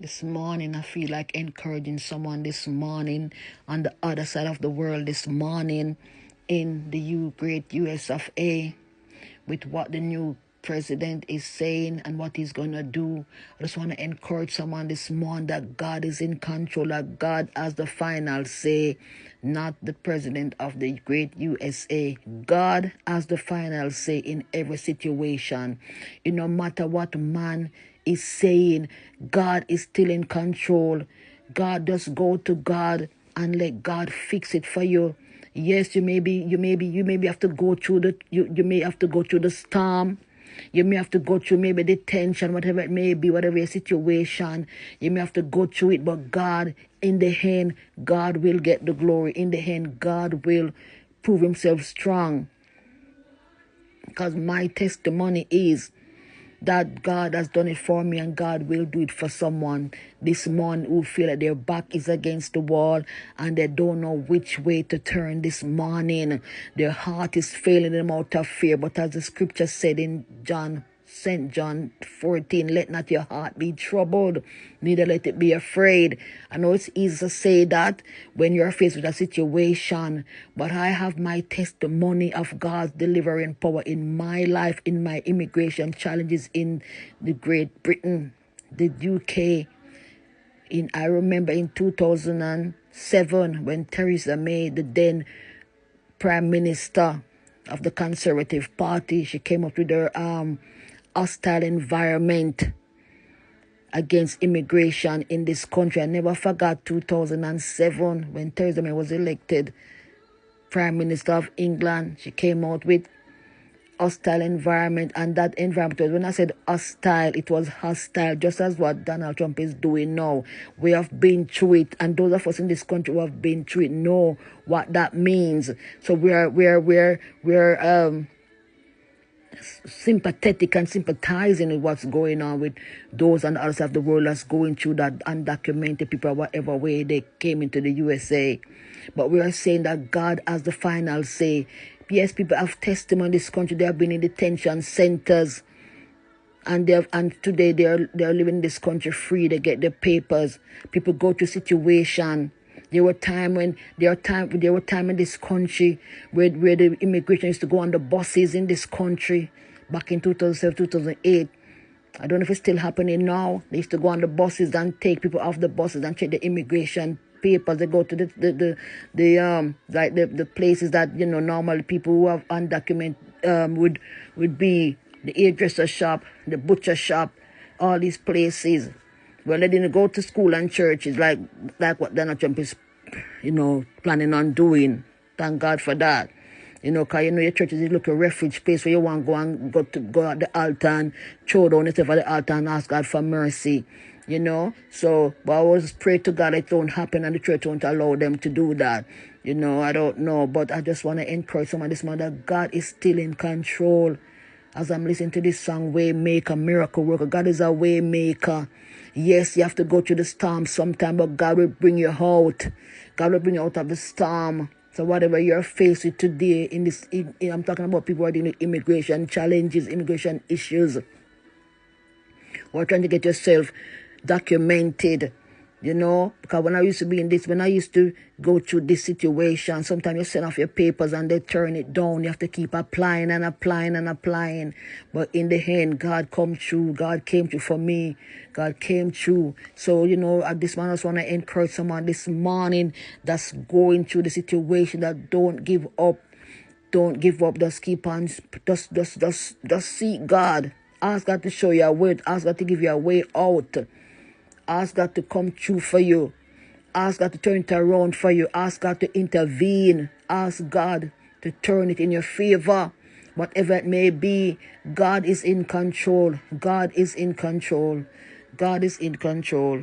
This morning, I feel like encouraging someone this morning on the other side of the world this morning in the great US of A with what the new president is saying and what he's going to do. I just want to encourage someone this morning that God is in control, that God has the final say, not the president of the great USA. God has the final say in every situation. No matter what man is saying, God is still in control. God, just go to God and let God fix it for you. Yes, you may have to go through you may have to go through the storm. You may have to go through maybe the tension, whatever it may be, whatever your situation. You may have to go through it, but God, in the end, God will get the glory. In the end, God will prove himself strong. Because my testimony is that God has done it for me and God will do it for someone this morning who feel that their back is against the wall and they don't know which way to turn this morning. Their heart is failing them out of fear. But as the scripture said in St. John 14, let not your heart be troubled, neither let it be afraid. I know it's easy to say that when you're faced with a situation, but I have my testimony of God's delivering power in my life, in my immigration challenges in the Great Britain, the UK. I remember in 2007 when Theresa May, the then Prime Minister of the Conservative Party, she came up with her hostile environment against immigration in this country. I never forgot 2007 when Theresa May was elected Prime Minister of England. She came out with hostile environment, and that environment was, when I said hostile, it was hostile, just as what Donald Trump is doing now. We have been through it, and those of us in this country who have been through it know what that means. So we're sympathetic and sympathizing with what's going on with those on the other side of the world that's going through that, undocumented people, whatever way they came into the USA. But we are saying that God has the final say. Yes, people have testimony in this country. They have been in detention centers, and today they're living in this country free. They get their papers. People go through situation. There were time in this country where the immigration used to go on the buses in this country back in 2007, 2008. I don't know if it's still happening now. They used to go on the buses and take people off the buses and check the immigration papers. They go to the places that normally people who have undocumented would be the hairdresser shop, the butcher shop, all these places. Well, they didn't go to school and churches like what Donald Trump is, planning on doing. Thank God for that. Because your church is like a refuge place where you want to go at the altar and throw down yourself at the altar and ask God for mercy. So, but I always pray to God it don't happen and the church won't allow them to do that. I don't know, but I just want to encourage someone this morning that God is still in control. As I'm listening to this song, Waymaker, Miracle Worker, God is a Waymaker. Yes, you have to go through the storm sometime, but God will bring you out. God will bring you out of the storm. So whatever you're faced with today, I'm talking about people who are dealing with immigration challenges, immigration issues, or trying to get yourself documented, because when I used to go through this situation, sometimes you send off your papers and they turn it down. You have to keep applying and applying and applying. But in the end, God come through. God came through for me. God came through. So, at this moment, I just want to encourage someone this morning that's going through the situation, that don't give up. Don't give up. Just keep on. Just seek God. Ask God to show you a way. Ask God to give you a way out. Ask God to come through for you. Ask God to turn it around for you. Ask God to intervene. Ask God to turn it in your favor. Whatever it may be, God is in control. God is in control. God is in control.